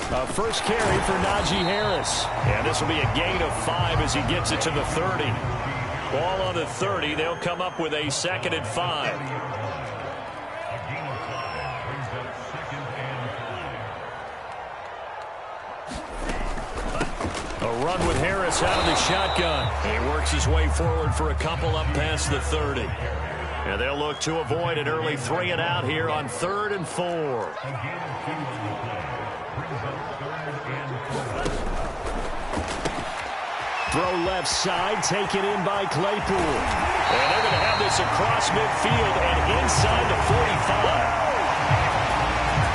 First carry for Najee Harris. And this will be a gain of 5 as he gets it to the 30. Ball on the 30. They'll come up with a 2nd and 5. A run with Harris out of the shotgun. He works his way forward for a couple up past the 30. And they'll look to avoid an early 3 and out here on 3rd and 4. Throw left side, taken in by Claypool. And they're going to have this across midfield and inside the 45.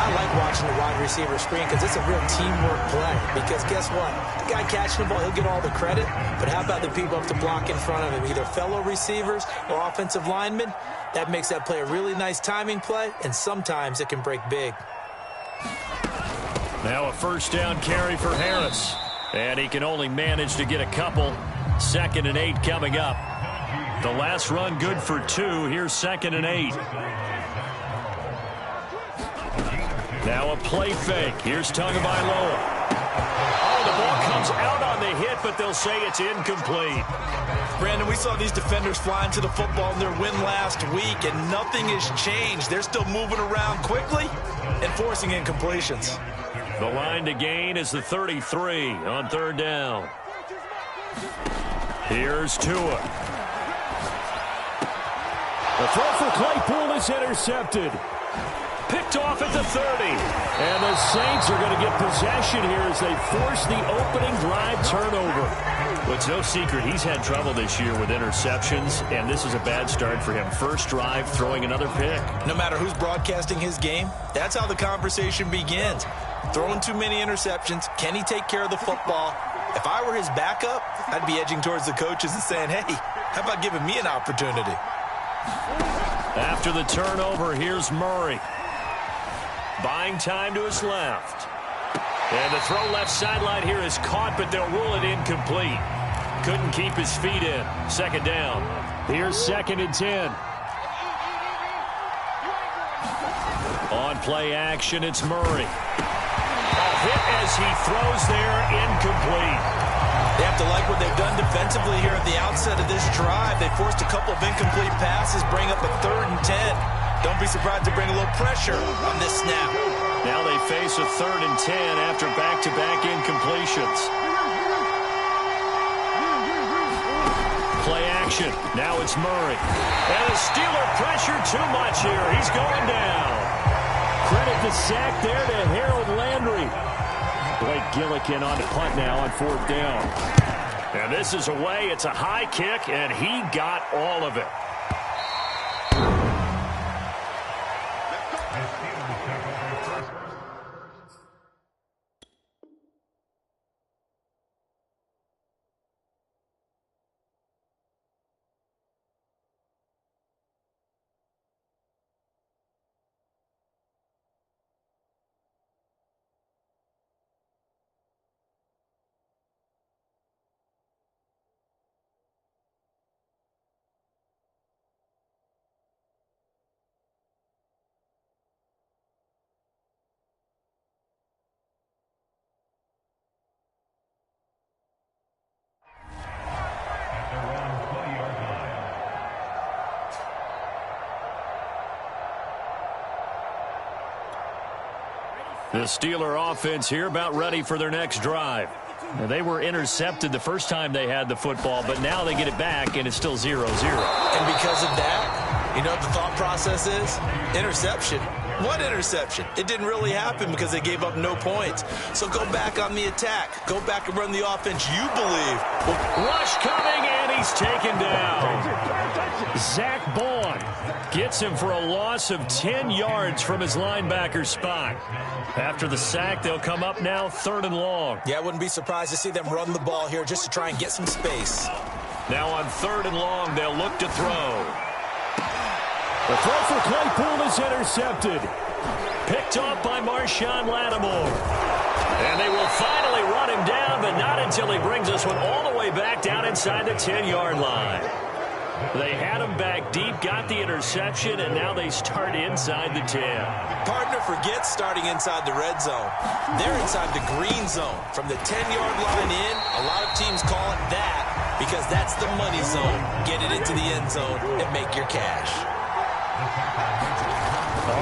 I like watching the wide receiver screen because it's a real teamwork play. Because guess what? The guy catching the ball, he'll get all the credit. But how about the people up to block in front of him? Either fellow receivers or offensive linemen. That makes that play a really nice timing play, and sometimes it can break big. Now a first down carry for Harris. And he can only manage to get a couple. 2nd and 8 coming up. The last run good for 2. Here's 2nd and 8. Now a play fake. Here's Tagovailoa. Oh, the ball comes out on the hit, but they'll say it's incomplete. Brandon, we saw these defenders flying to the football in their win last week, and nothing has changed. They're still moving around quickly and forcing incompletions. The line to gain is the 33 on 3rd down. Here's Tua. The throw for Claypool is intercepted. Picked off at the 30. And the Saints are going to get possession here as they force the opening drive turnover. Well, it's no secret he's had trouble this year with interceptions, and this is a bad start for him. First drive, throwing another pick. No matter who's broadcasting his game, that's how the conversation begins. Throwing too many interceptions. Can he take care of the football? If I were his backup, I'd be edging towards the coaches and saying, hey, how about giving me an opportunity? After the turnover, here's Murray. Buying time to his left. And the throw left sideline here is caught, but they'll rule it incomplete. Couldn't keep his feet in. 2nd down. Here's 2nd and 10. On play action, it's Murray. A hit as he throws there, incomplete. They have to like what they've done defensively here at the outset of this drive. They forced a couple of incomplete passes, bring up a 3rd and 10. Don't be surprised to bring a little pressure on this snap. Now they face a 3rd and 10 after back-to-back incompletions. Play action. Now it's Murray. And the Steeler pressure too much here. He's going down. Credit the sack there to Harold Landry. Blake Gillikin on the punt now on 4th down. And this is away. It's a high kick, and he got all of it. The Steeler offense here about ready for their next drive. Now, they were intercepted the first time they had the football, but now they get it back, and it's still 0-0. And because of that, you know what the thought process is? Interception. What interception? It didn't really happen because they gave up no points. So go back on the attack. Go back and run the offense you believe. Rush coming, and he's taken down. Zach Bourne gets him for a loss of 10 yards from his linebacker spot. After the sack, they'll come up now 3rd and long. Yeah, I wouldn't be surprised to see them run the ball here just to try and get some space. Now on 3rd and long, they'll look to throw. The throw for Claypool is intercepted. Picked off by Marshawn Lattimore. And they will finally run him down, but not until he brings this one all the way back down inside the 10-yard line. They had him back deep, got the interception, and now they start inside the 10. Partner forgets starting inside the red zone. They're inside the green zone. From the 10-yard line in, a lot of teams call it that because that's the money zone. Get it into the end zone and make your cash.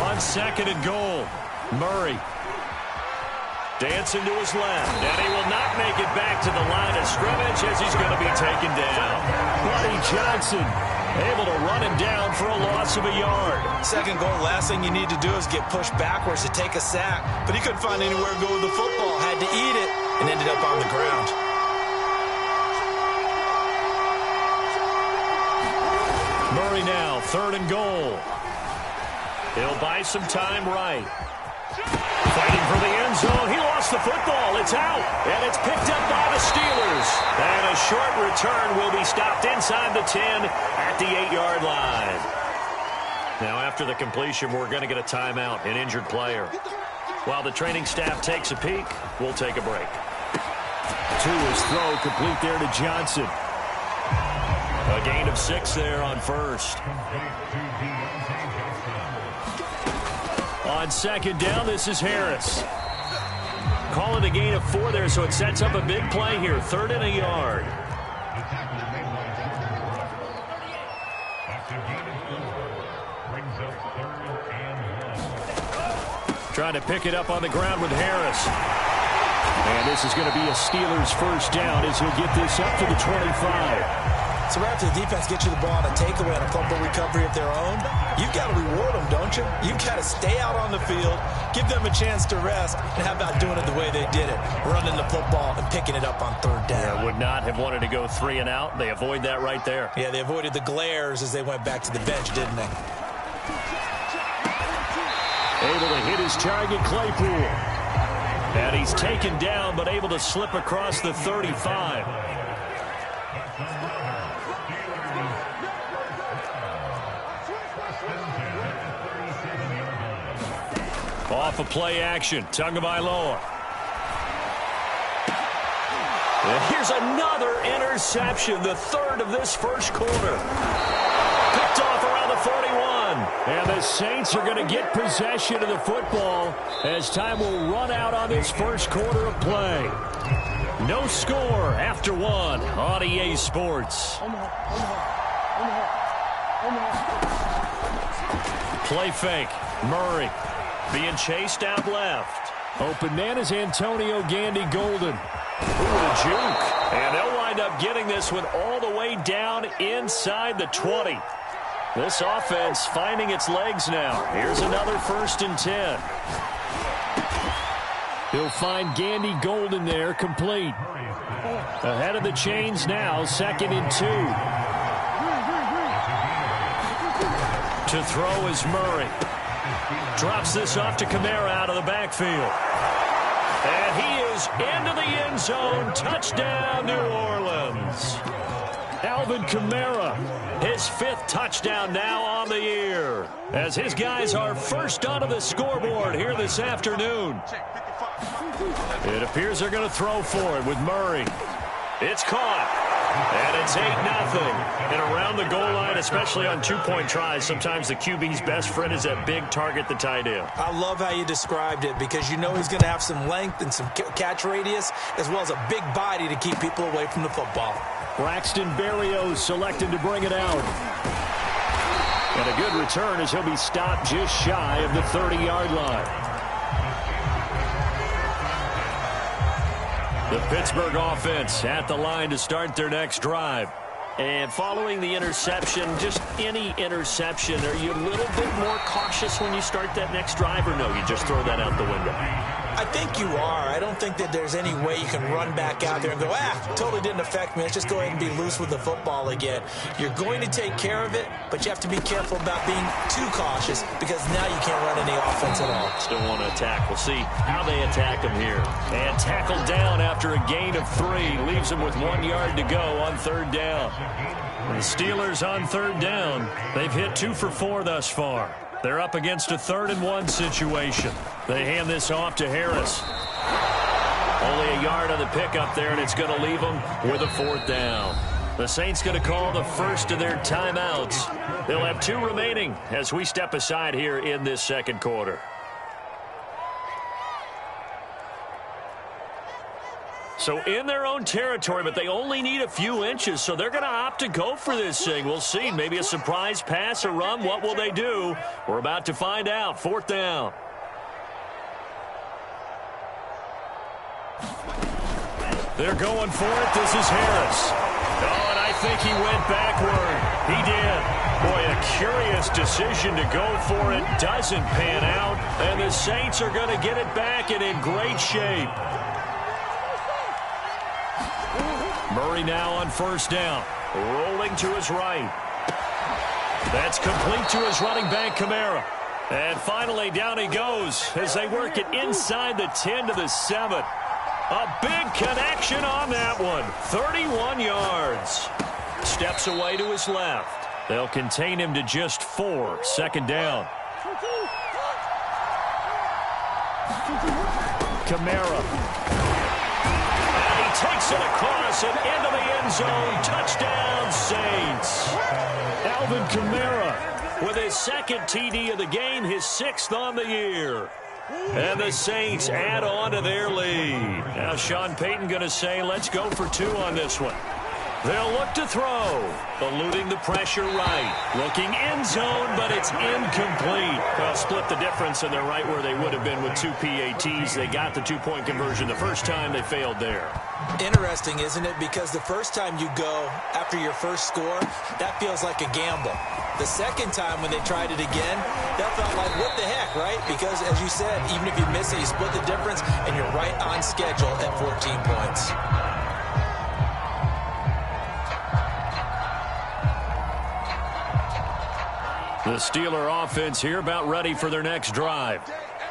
On 2nd and goal, Murray dancing to his left, and he will not make it back to the line of scrimmage as he's going to be taken down. Buddy Johnson able to run him down for a loss of a yard. 2nd goal, last thing you need to do is get pushed backwards to take a sack, but he couldn't find anywhere to go with the football, had to eat it, and ended up on the ground. Murray now, 3rd and goal. He'll buy some time right. Fighting for the end zone. He lost the football. It's out. And it's picked up by the Steelers. And a short return will be stopped inside the 10 at the 8-yard line. Now, after the completion, we're going to get a timeout, an injured player. While the training staff takes a peek, we'll take a break. To his throw, complete there to Johnson. A gain of 6 there on 1st. On 2nd down, this is Harris. Call it a gain of 4 there, so it sets up a big play here. 3rd and a yard. Trying to pick it up on the ground with Harris. And this is going to be a Steelers 1st down as he'll get this up to the 25. So right after the defense gets you the ball on a takeaway and a fumble recovery of their own, you've got to reward them, don't you? You've got to stay out on the field, give them a chance to rest, and how about doing it the way they did it, running the football and picking it up on 3rd down. Yeah, would not have wanted to go 3 and out. They avoid that right there. Yeah, they avoided the glares as they went back to the bench, didn't they? Able to hit his target, Claypool. And he's taken down, but able to slip across the 35. Off of play action, Tagovailoa. And here's another interception, the 3rd of this 1st quarter. Picked off around the 41. And the Saints are going to get possession of the football as time will run out on this 1st quarter of play. No score after 1 on EA Sports. Play fake, Murray. Being chased out left. Open man is Antonio Gandy Golden. Ooh, a juke. And they'll wind up getting this one all the way down inside the 20. This offense finding its legs now. Here's another 1st and 10. He'll find Gandy Golden there, complete. Ahead of the chains now, 2nd and 2. To throw is Murray. Drops this off to Kamara out of the backfield. And he is into the end zone. Touchdown, New Orleans. Alvin Kamara, his 5th touchdown now on the year, as his guys are first onto the scoreboard here this afternoon. It appears they're going to throw for it with Murray. It's caught. And it's 8-0. And around the goal line, especially on 2-point tries, sometimes the QB's best friend is that big target, the tight end. I love how you described it because you know he's going to have some length and some catch radius as well as a big body to keep people away from the football. Braxton Berrios selected to bring it out. And a good return as he'll be stopped just shy of the 30-yard line. The Pittsburgh offense at the line to start their next drive. And following the interception, just any interception, are you a little bit more cautious when you start that next drive, or no, you just throw that out the window? I think you are. I don't think that there's any way you can run back out there and go, totally didn't affect me. Let's just go ahead and be loose with the football again. You're going to take care of it, but you have to be careful about being too cautious because now you can't run any offense at all. Still want to attack. We'll see how they attack him here. And tackled down after a gain of 3. Leaves him with 1 yard to go on 3rd down. The Steelers on 3rd down. They've hit 2 for 4 thus far. They're up against a 3rd and 1 situation. They hand this off to Harris. Only a yard on the pickup there, and it's going to leave them with a 4th down. The Saints going to call the first of their timeouts. They'll have 2 remaining as we step aside here in this second quarter. So in their own territory, but they only need a few inches, so they're going to opt to go for this thing. We'll see. Maybe a surprise pass or run. What will they do? We're about to find out. 4th down. They're going for it. This is Harris. Oh, and I think he went backward. He did. Boy, a curious decision to go for it. Doesn't pan out. And the Saints are going to get it back and in great shape. Murray now on 1st down. Rolling to his right. That's complete to his running back, Kamara. And finally, down he goes as they work it inside the 10 to the 7. A big connection on that one. 31 yards. Steps away to his left. They'll contain him to just 4. 2nd down. Kamara. Takes it across and into the end zone. Touchdown, Saints. Alvin Kamara with his 2nd TD of the game, his 6th on the year. And the Saints add on to their lead. Now Sean Payton going to say, let's go for 2 on this one. They'll look to throw. Eluding the pressure right. Looking end zone, but it's incomplete. Well, split the difference, and they're right where they would have been with 2 PATs. They got the 2-point conversion the first time. They failed there. Interesting, isn't it? Because the first time you go after your first score, that feels like a gamble. The second time when they tried it again, that felt like, what the heck, right? Because, as you said, even if you miss it, you split the difference, and you're right on schedule at 14 points. The Steeler offense here about ready for their next drive.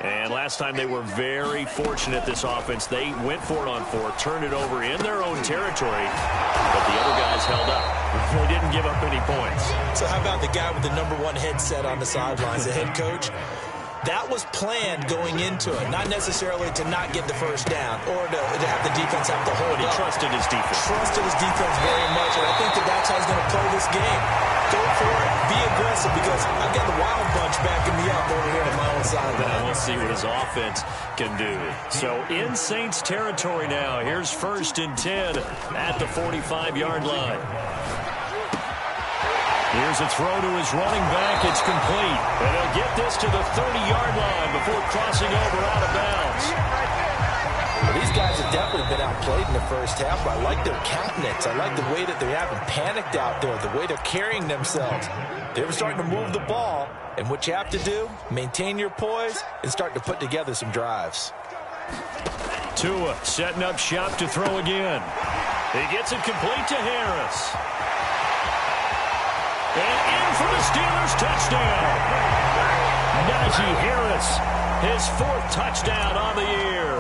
And last time they were very fortunate, this offense. They went for it on 4, turned it over in their own territory, but the other guys held up. They didn't give up any points. So how about the guy with the #1 headset on the sidelines, the head coach? That was planned going into it, not necessarily to not get the first down or to have the defense have to hold He up. trusted his defense. Trusted his defense very much, and I think that's how he's going to play this game. Go for it, be aggressive, because I've got the wild bunch backing me up over here on my own side. And we'll see what his offense can do. So in Saints territory now, here's 1st and 10 at the 45-yard line. Here's a throw to his running back. It's complete. And they'll get this to the 30-yard line before crossing over out of bounds. Well, these guys have definitely been outplayed in the first half, but I like their countenance. I like the way that they haven't panicked out there, the way they're carrying themselves. They're starting to move the ball, and what you have to do, maintain your poise and start to put together some drives. Tua setting up shop to throw again. He gets it complete to Harris. And in for the Steelers touchdown. Najee Harris, his 4th touchdown on the year.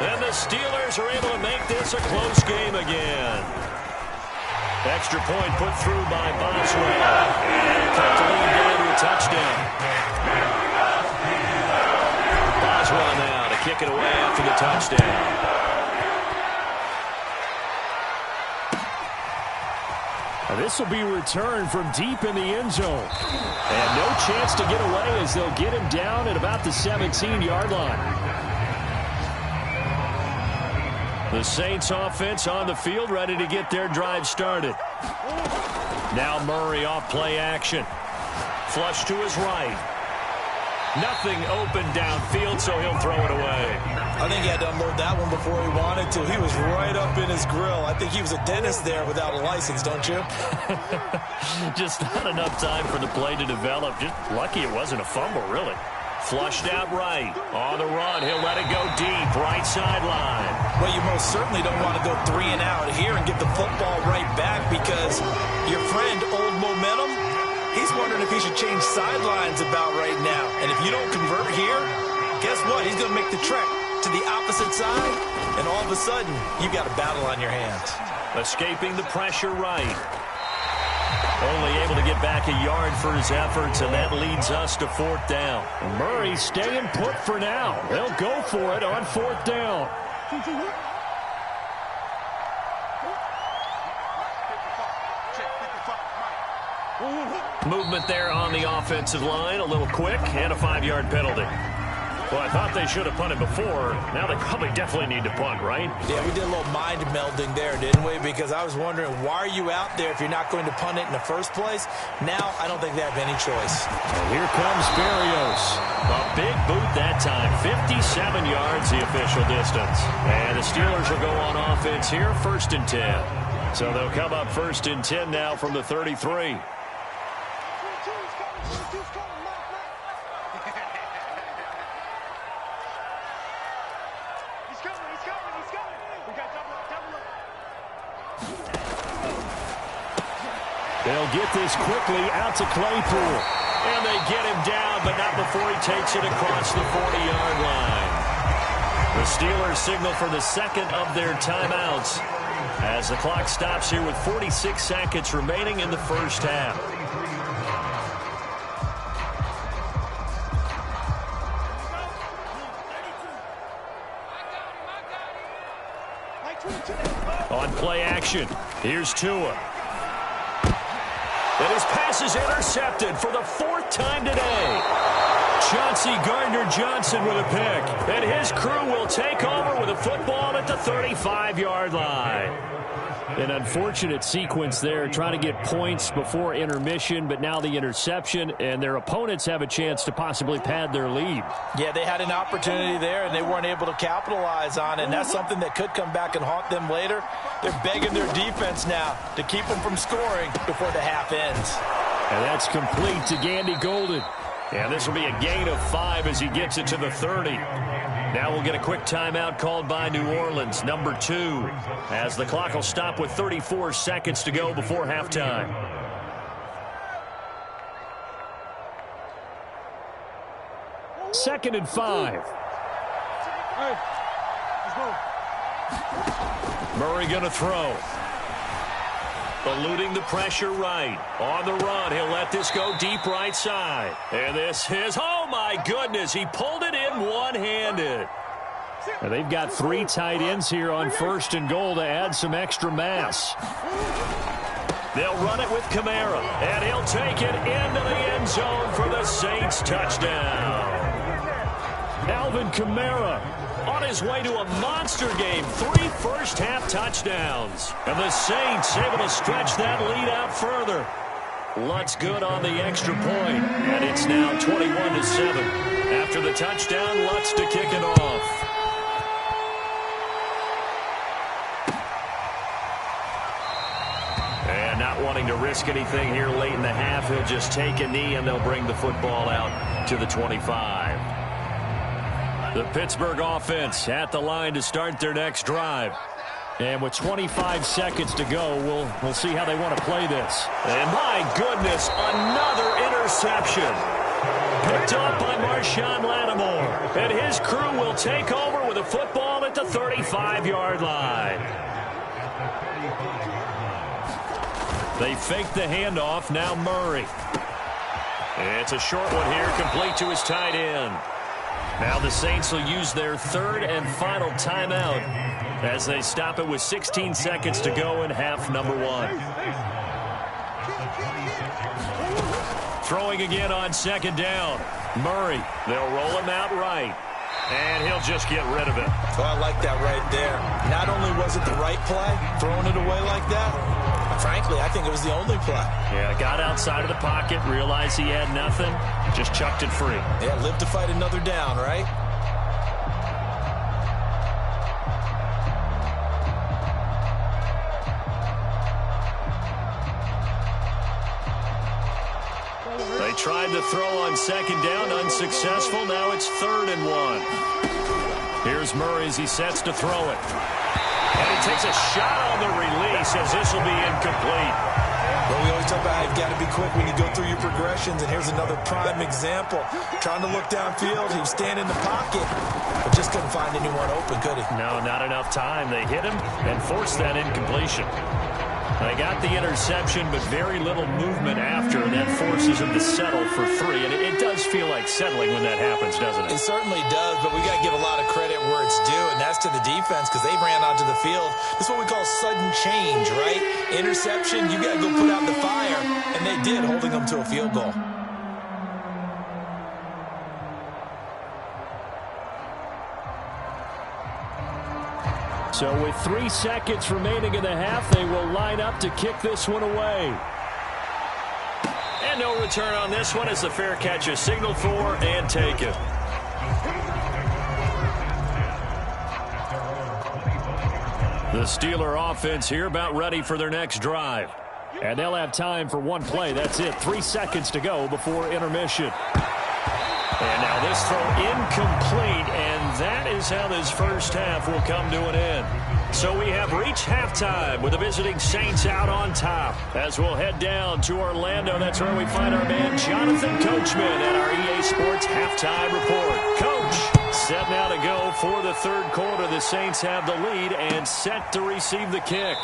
And the Steelers are able to make this a close game again. Extra point put through by Boswell. And cut the lead down to a touchdown. Boswell now to kick it away after the touchdown. This will be returned from deep in the end zone. And no chance to get away as they'll get him down at about the 17-yard line. The Saints offense on the field, ready to get their drive started. Now Murray off play action. Flush to his right. Nothing open downfield, so he'll throw it away. I think he had to unload that one before he wanted to. He was right up in his grill. I think he was a dentist there without a license, don't you? Just not enough time for the play to develop. Just lucky it wasn't a fumble, really. Flushed out right. On the run, he'll let it go deep. Right sideline. Well, you most certainly don't want to go 3 and out here and get the football right back, because your friend, Old Momentum, he's wondering if he should change sidelines about right now. And if you don't convert here, guess what? He's going to make the trek to the opposite side, and all of a sudden, you've got a battle on your hands. Escaping the pressure right. Only able to get back a yard for his efforts, and that leads us to 4th down. Murray staying put for now. They'll go for it on 4th down. Movement there on the offensive line, a little quick, and a 5-yard penalty. Well, I thought they should have punted before. Now they probably definitely need to punt, right? Yeah, we did a little mind melding there, didn't we? Because I was wondering, why are you out there if you're not going to punt it in the first place? Now, I don't think they have any choice. And here comes Berrios. A big boot that time. 57 yards, the official distance. And the Steelers will go on offense here, 1st and 10. So they'll come up 1st and 10 now from the 33. They'll get this quickly out to Claypool. And they get him down, but not before he takes it across the 40-yard line. The Steelers signal for the second of their timeouts as the clock stops here with 46 seconds remaining in the first half. On play action, here's Tua. And his pass is intercepted for the 4th time today. Chauncey Gardner-Johnson with a pick. And his crew will take over with a football at the 35-yard line. An unfortunate sequence there, trying to get points before intermission, but now the interception, and their opponents have a chance to possibly pad their lead. Yeah, they had an opportunity there, and they weren't able to capitalize on it, and that's something that could come back and haunt them later. They're begging their defense now to keep them from scoring before the half ends. And that's complete to Gandy Golden. And this will be a gain of 5 as he gets it to the 30. Now we'll get a quick timeout called by New Orleans, number 2, as the clock will stop with 34 seconds to go before halftime. Second and 5. Murray going to throw. Eluding the pressure right. On the run, he'll let this go deep right side. And this is, oh my goodness, he pulled it in one-handed. And they've got 3 tight ends here on 1st and goal to add some extra mass. They'll run it with Kamara, and he'll take it into the end zone for the Saints touchdown. Alvin Kamara on his way to a monster game. 3 first-half touchdowns. And the Saints able to stretch that lead out further. Lutz good on the extra point, and it's now 21-7. After the touchdown, Lutz to kick it off. And not wanting to risk anything here late in the half, he'll just take a knee, and they'll bring the football out to the 25. The Pittsburgh offense at the line to start their next drive. And with 25 seconds to go, we'll see how they want to play this. And my goodness, another interception. Picked up by Marshawn Lattimore. And his crew will take over with a football at the 35-yard line. They fake the handoff, now Murray. It's a short one here, complete to his tight end. Now the Saints will use their 3rd and final timeout as they stop it with 16 seconds to go in half number 1. Throwing again on 2nd down. Murray, they'll roll him out right. And he'll just get rid of it. So I like that right there. Not only was it the right play, throwing it away like that, frankly, I think it was the only play. Yeah, got outside of the pocket, realized he had nothing, just chucked it free. Yeah, live to fight another down, right? They tried to throw on 2nd down, unsuccessful. Now it's 3rd and 1. Here's Murray as he sets to throw it. And he takes a shot on the release as this will be incomplete. Well, we always talk about how you've got to be quick when you go through your progressions, and here's another prime example. Trying to look downfield, he was standing in the pocket, but just couldn't find anyone open, could he? No, not enough time. They hit him and forced that incompletion. They got the interception, but very little movement after, and that forces him to settle for 3. And it does feel like settling when that happens, doesn't it? It certainly does, but we got to give a lot of credit where it's due, and that's to the defense because they ran onto the field. This is what we call sudden change, right? Interception, you got to go put out the fire, and they did, holding them to a field goal. So with 3 seconds remaining in the half, they will line up to kick this one away. And no return on this one as the fair catch is signaled for and taken. The Steeler offense here about ready for their next drive. And they'll have time for one play. That's it. 3 seconds to go before intermission. And now this throw incomplete, and that is how this first half will come to an end. So we have reached halftime with the visiting Saints out on top. As we'll head down to Orlando, that's where we find our man Jonathan Coachman at our EA Sports Halftime Report. Coach, set now to go for the third quarter. The Saints have the lead and set to receive the kick.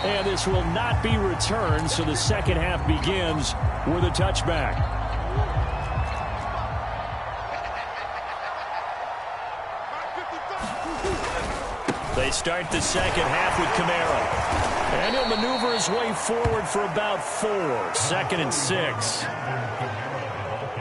And this will not be returned, so the second half begins with a touchback. They start the second half with Kamara. And he'll maneuver his way forward for about 4. 2nd and 6.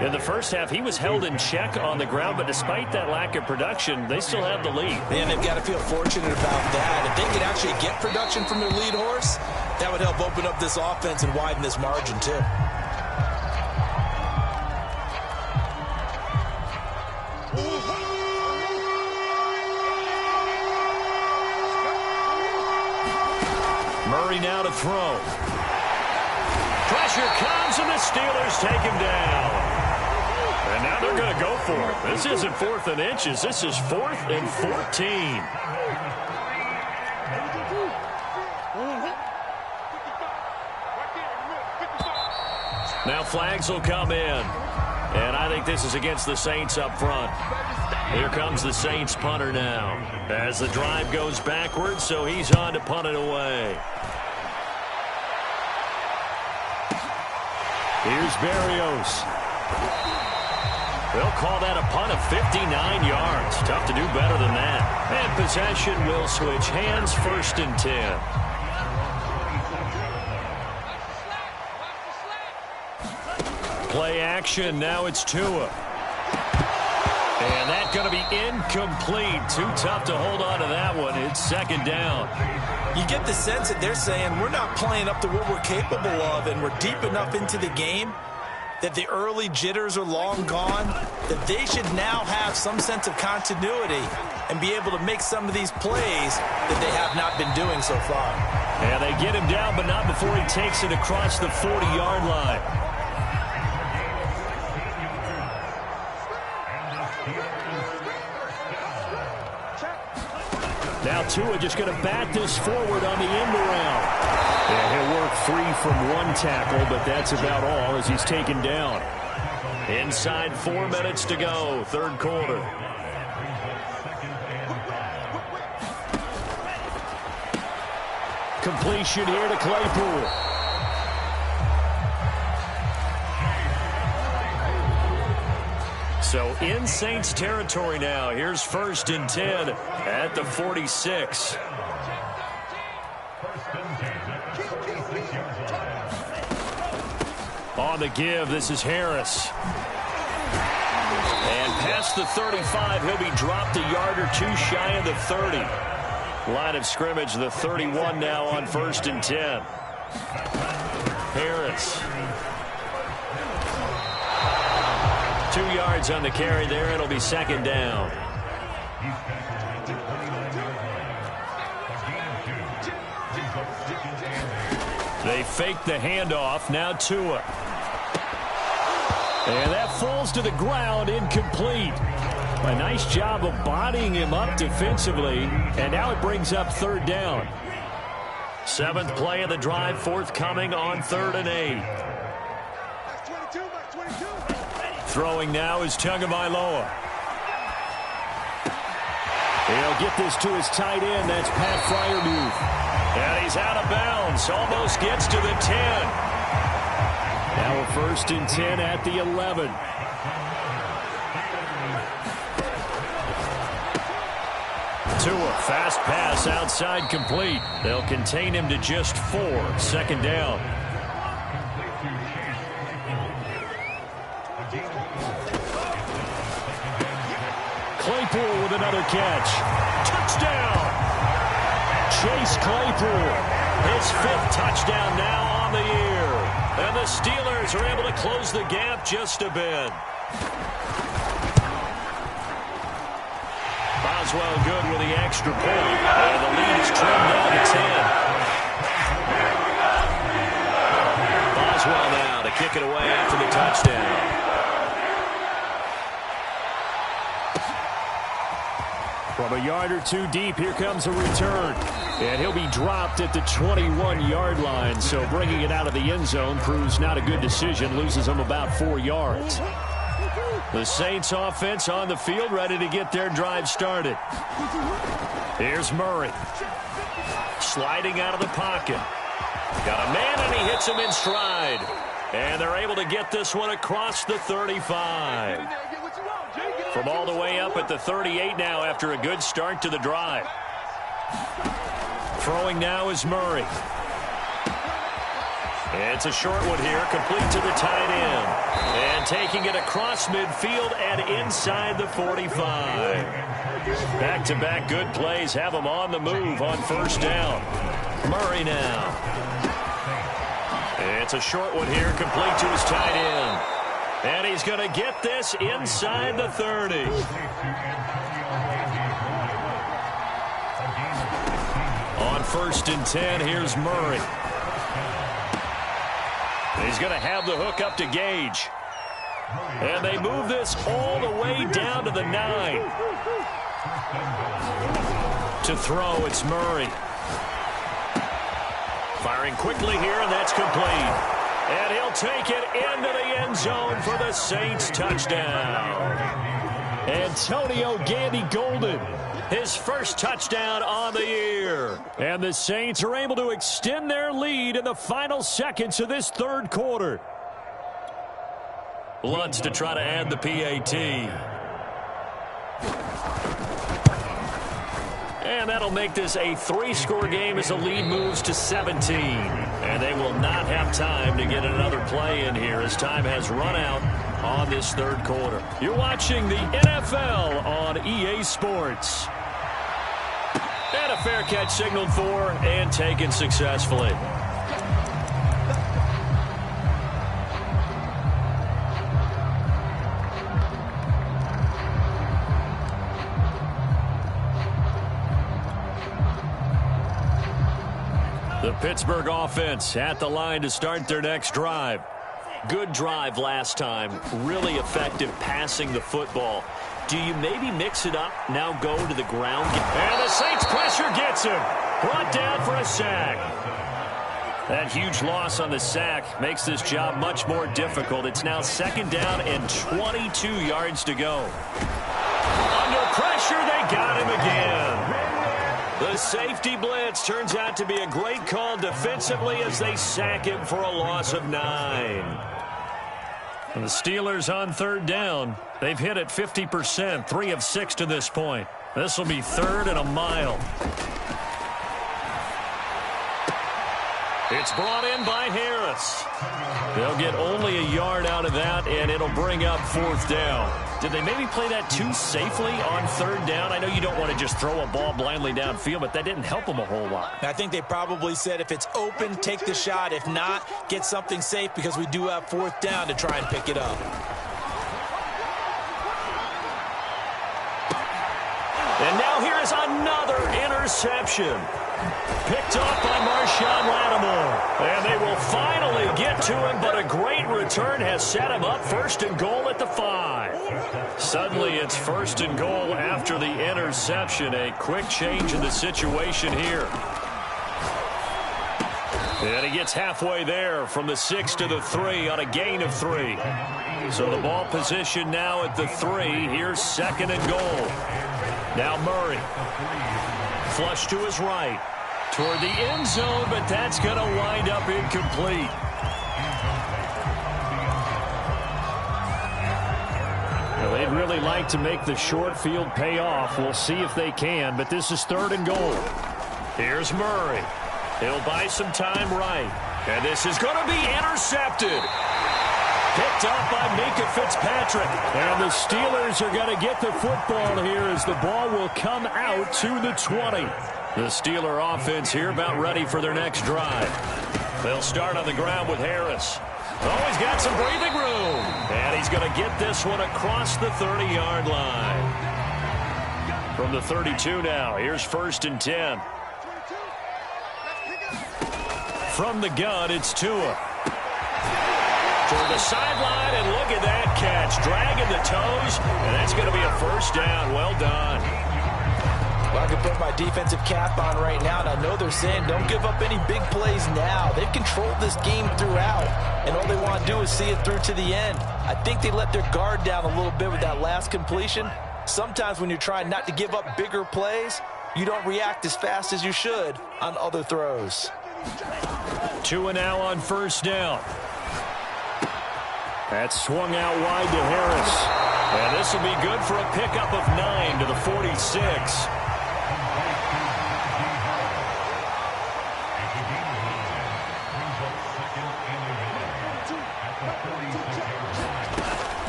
In the first half, he was held in check on the ground, but despite that lack of production, they still have the lead. And they've got to feel fortunate about that. If they could actually get production from their lead horse, that would help open up this offense and widen this margin, too. Murray now to throw. Pressure comes, and the Steelers take him down. And now they're going to go for it. This isn't 4th and inches. This is 4th and 14. Now flags will come in. And I think this is against the Saints up front. Here comes the Saints punter now. As the drive goes backwards, so he's on to punt it away. Here's Berrios. They'll call that a punt of 59 yards. Tough to do better than that. And possession will switch hands, 1st and 10. Play action, now it's Tua. And that's going to be incomplete. Too tough to hold on to that one. It's 2nd down. You get the sense that they're saying we're not playing up to what we're capable of, and we're deep enough into the game that the early jitters are long gone, that they should now have some sense of continuity and be able to make some of these plays that they have not been doing so far. And they get him down, but not before he takes it across the 40-yard line. Now Tua just going to bat this forward on the end around. And he'll work free from one tackle, but that's about all as he's taken down. Inside 4 minutes to go, third quarter. Completion here to Claypool. So in Saints territory now. Here's 1st and 10 at the 46. On the give, this is Harris. And past the 35, he'll be dropped a yard or 2 shy of the 30. Line of scrimmage, the 31 now on 1st and 10. Harris. 2 yards on the carry there. It'll be 2nd down. They fake the handoff. Now Tua. And that falls to the ground, incomplete. A nice job of bodying him up defensively. And now it brings up 3rd down. 7th play of the drive, forthcoming on 3rd and 8. Throwing now is Tagovailoa. He'll get this to his tight end. That's Pat Freiermuth. And he's out of bounds. Almost gets to the 10. Now a 1st and 10 at the 11. Tua, fast pass outside complete. They'll contain him to just 4. 2nd down. Claypool with another catch. Touchdown! Chase Claypool. His 5th touchdown now on the year. And the Steelers are able to close the gap just a bit. Boswell good with the extra point. And the lead is trimmed down to 10. Boswell now to kick it away after the touchdown. From a yard or 2 deep, here comes a return. And he'll be dropped at the 21-yard line. So bringing it out of the end zone proves not a good decision. Loses him about 4 yards. The Saints offense on the field, ready to get their drive started. Here's Murray. Sliding out of the pocket. Got a man, and he hits him in stride. And they're able to get this one across the 35. From all the way up at the 38 now after a good start to the drive. Throwing now is Murray. It's a short one here, complete to the tight end. And taking it across midfield and inside the 45. Back-to-back good plays have him on the move on 1st down. Murray now. It's a short one here, complete to his tight end. And he's going to get this inside the 30. On 1st and 10, here's Murray. He's going to have the hook up to Gage. And they move this all the way down to the 9. To throw, it's Murray. Firing quickly here, and that's complete. And he'll take it into the end zone for the Saints touchdown. Antonio Gandy-Golden. His 1st touchdown on the year. And the Saints are able to extend their lead in the final seconds of this 3rd quarter. Lutz to try to add the PAT. And that'll make this a 3-score game as the lead moves to 17. And they will not have time to get another play in here as time has run out on this 3rd quarter. You're watching the NFL on EA Sports. And a fair catch signaled for and taken successfully. The Pittsburgh offense at the line to start their next drive. Good drive last time. Really effective passing the football. Do you maybe mix it up, now go to the ground? And the Saints pressure gets him. Brought down for a sack. That huge loss on the sack makes this job much more difficult. It's now 2nd down and 22 yards to go. Under pressure, they got him again. The safety blitz turns out to be a great call defensively as they sack him for a loss of 9. And the Steelers on 3rd down. They've hit it 50%, 3 of 6 to this point. This will be 3rd and a mile. It's brought in by Harris. They'll get only a yard out of that, and it'll bring up 4th down. Did they maybe play that too safely on 3rd down? I know you don't want to just throw a ball blindly downfield, but that didn't help them a whole lot. I think they probably said if it's open, take the shot. If not, get something safe because we do have 4th down to try and pick it up. And now here is another interception. Picked off by Marshawn Lattimore. And they will finally get to him, but a great return has set him up 1st and goal at the 5. Suddenly it's 1st and goal after the interception. A quick change in the situation here. And he gets halfway there from the 6 to the 3 on a gain of 3. So the ball position now at the 3. Here's 2nd and goal. Now Murray. Flush to his right. Toward the end zone, but that's going to wind up incomplete. Well, they'd really like to make the short field pay off. We'll see if they can, but this is 3rd and goal. Here's Murray. He'll buy some time right. And this is going to be intercepted. Picked up by Mika Fitzpatrick. And the Steelers are going to get the football here as the ball will come out to the 20. The Steeler offense here about ready for their next drive. They'll start on the ground with Harris. Oh, he's got some breathing room. And he's going to get this one across the 30-yard line. From the 32 now, here's 1st and 10. From the gun, it's Tua. Toward the sideline, and look at that catch. Dragging the toes, and that's going to be a 1st down. Well done. Well, I can put my defensive cap on right now, and I know they're saying don't give up any big plays now. They've controlled this game throughout, and all they want to do is see it through to the end. I think they let their guard down a little bit with that last completion. Sometimes when you're trying not to give up bigger plays, you don't react as fast as you should on other throws. Tua now on 1st down. That's swung out wide to Harris. And this will be good for a pickup of 9 to the 46.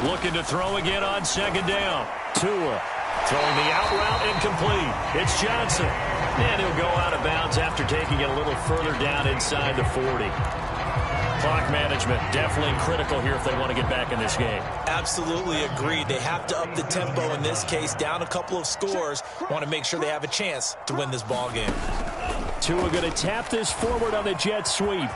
Looking to throw again on 2nd down. Tua throwing the out route incomplete. It's Johnson. And he'll go out of bounds after taking it a little further down inside the 40. Clock management definitely critical here if they want to get back in this game. Absolutely agreed. They have to up the tempo in this case, down a couple of scores. Want to make sure they have a chance to win this ball game. Tua going to tap this forward on the jet sweep.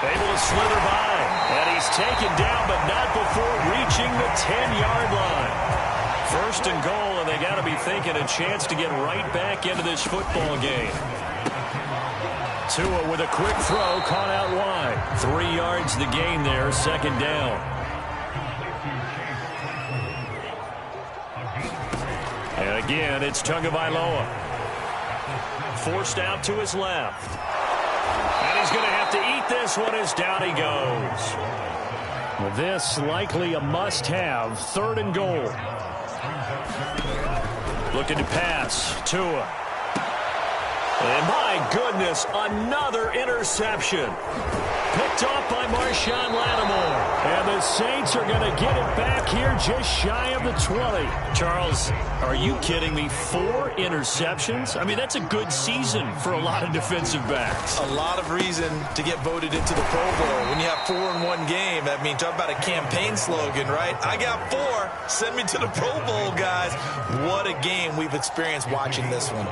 Able to slither by. And he's taken down, but not before reaching the 10-yard line. 1st and goal, and they got to be thinking a chance to get right back into this football game. Tua with a quick throw, caught out wide. 3 yards the gain there, 2nd down. And again, it's Tagovailoa. Forced out to his left. And he's going to have to eat this one as down he goes. This likely a must-have, 3rd and goal. Looking to pass, Tua. And my goodness, another interception. Picked off by Marshawn Lattimore. And the Saints are going to get it back here just shy of the 20. Charles, are you kidding me? 4 interceptions? I mean, that's a good season for a lot of defensive backs. A lot of reason to get voted into the Pro Bowl. When you have 4 in one game, I mean, talk about a campaign slogan, right? I got 4. Send me to the Pro Bowl, guys. What a game we've experienced watching this one.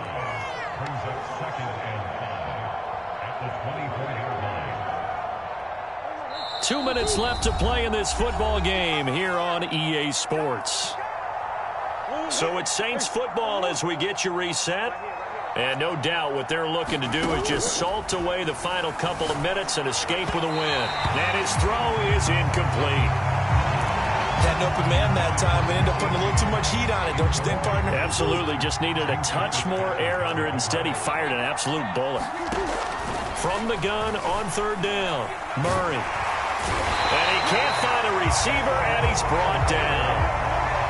2 minutes left to play in this football game here on EA Sports. So it's Saints football as we get you reset. And no doubt what they're looking to do is just salt away the final couple of minutes and escape with a win. And his throw is incomplete. Had an open man that time, but ended up putting a little too much heat on it, don't you think, partner? Absolutely. Just needed a touch more air under it. Instead, he fired an absolute bullet. From the gun on 3rd down, Murray. And he can't find a receiver, and he's brought down.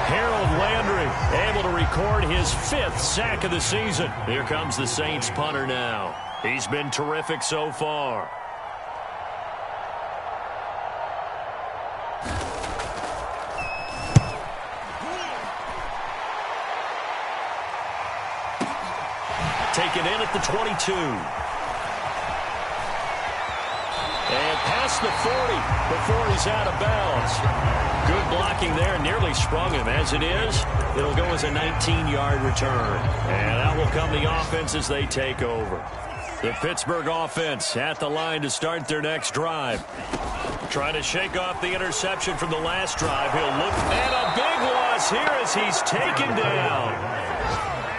Harold Landry able to record his 5th sack of the season. Here comes the Saints punter now. He's been terrific so far. Taken in at the 22. And past the 40 before he's out of bounds. Good blocking there, nearly sprung him. As it is, it'll go as a 19-yard return. And out will come the offense as they take over. The Pittsburgh offense at the line to start their next drive. Trying to shake off the interception from the last drive. He'll look, and a big loss here as he's taken down.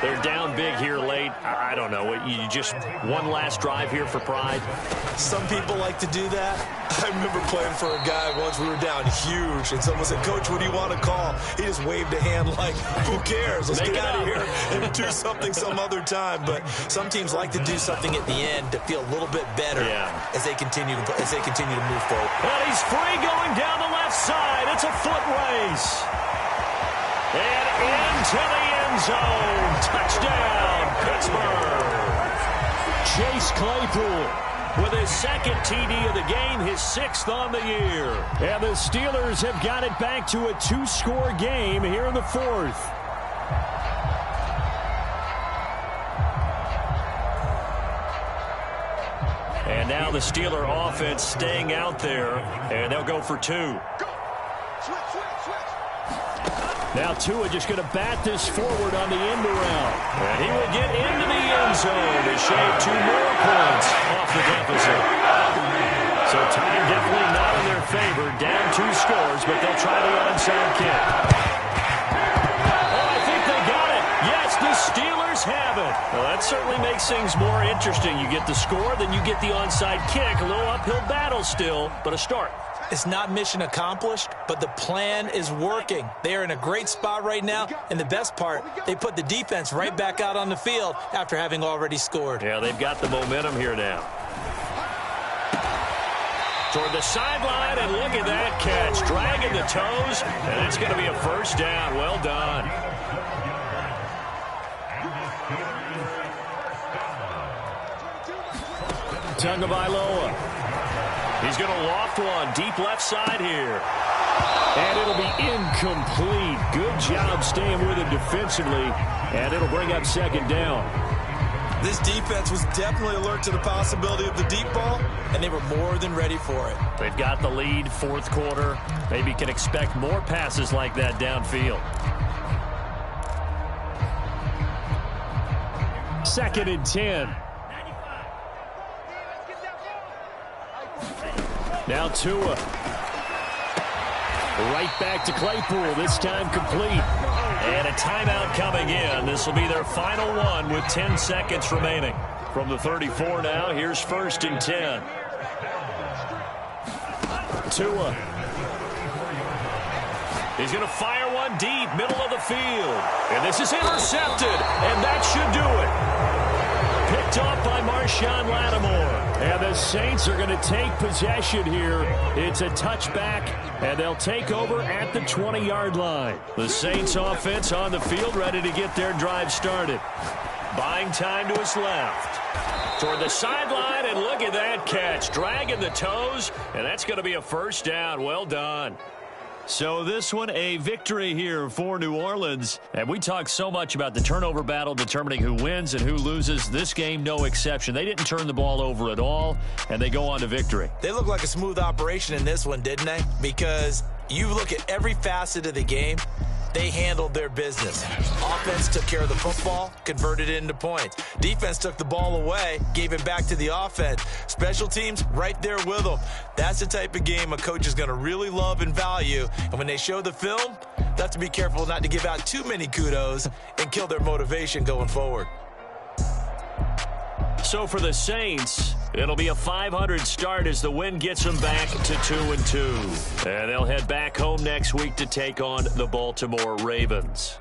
They're down big here late. I don't know. You just one last drive here for pride? Some people like to do that. I remember playing for a guy once. We were down huge, and someone said, "Coach, what do you want to call?" He just waved a hand like, who cares? Let's get out of here and do something some other time. But some teams like to do something at the end to feel a little bit better as they continue to move forward. And he's free going down the left side. It's a to the end zone. Touchdown, Pittsburgh. Chase Claypool With his second TD of the game, his 6th on the year. And the Steelers have got it back to a 2-score game here in the 4th. And now the Steeler offense staying out there, and they'll go for 2. Now Tua just going to bat this forward on the end around. And he will get into the end zone to shave 2 more points off the deficit. So time definitely not in their favor. Down 2 scores, but they'll try the onside kick. Oh, I think they got it. Yes, the Steelers have it. Well, that certainly makes things more interesting. You get the score, then you get the onside kick. A little uphill battle still, but a start. It's not mission accomplished, but the plan is working. They are in a great spot right now, and the best part, they put the defense right back out on the field after having already scored. Yeah, they've got the momentum here now. Toward the sideline, and look at that catch. Dragging the toes, and it's going to be a first down. Well done. Tagovailoa. He's going to loft one deep left side here. And it'll be incomplete. Good job staying with him defensively. And it'll bring up 2nd down. This defense was definitely alert to the possibility of the deep ball, and they were more than ready for it. They've got the lead, 4th quarter. Maybe can expect more passes like that downfield. 2nd and 10. Now Tua. Right back to Claypool, this time complete. And a timeout coming in. This will be their final one with 10 seconds remaining. From the 34 now, here's 1st and 10. Tua. He's going to fire one deep, middle of the field. And this is intercepted, and that should do it. Picked off by Marshawn Lattimore. And the Saints are going to take possession here. It's a touchback, and they'll take over at the 20-yard line. The Saints offense on the field, ready to get their drive started. Buying time to his left. Toward the sideline, and look at that catch. Dragging the toes, and that's going to be a first down. Well done. So this one, a victory here for New Orleans. And we talk so much about the turnover battle determining who wins and who loses. This game, no exception. They didn't turn the ball over at all, and they go on to victory. They look like a smooth operation in this one, didn't they? Because you look at every facet of the game, they handled their business. Offense took care of the football, converted it into points. Defense took the ball away, gave it back to the offense. Special teams right there with them. That's the type of game a coach is going to really love and value. And when they show the film, they have to be careful not to give out too many kudos and kill their motivation going forward. So for the Saints, it'll be a .500 start as the win gets them back to 2-2. And they'll head back home next week to take on the Baltimore Ravens.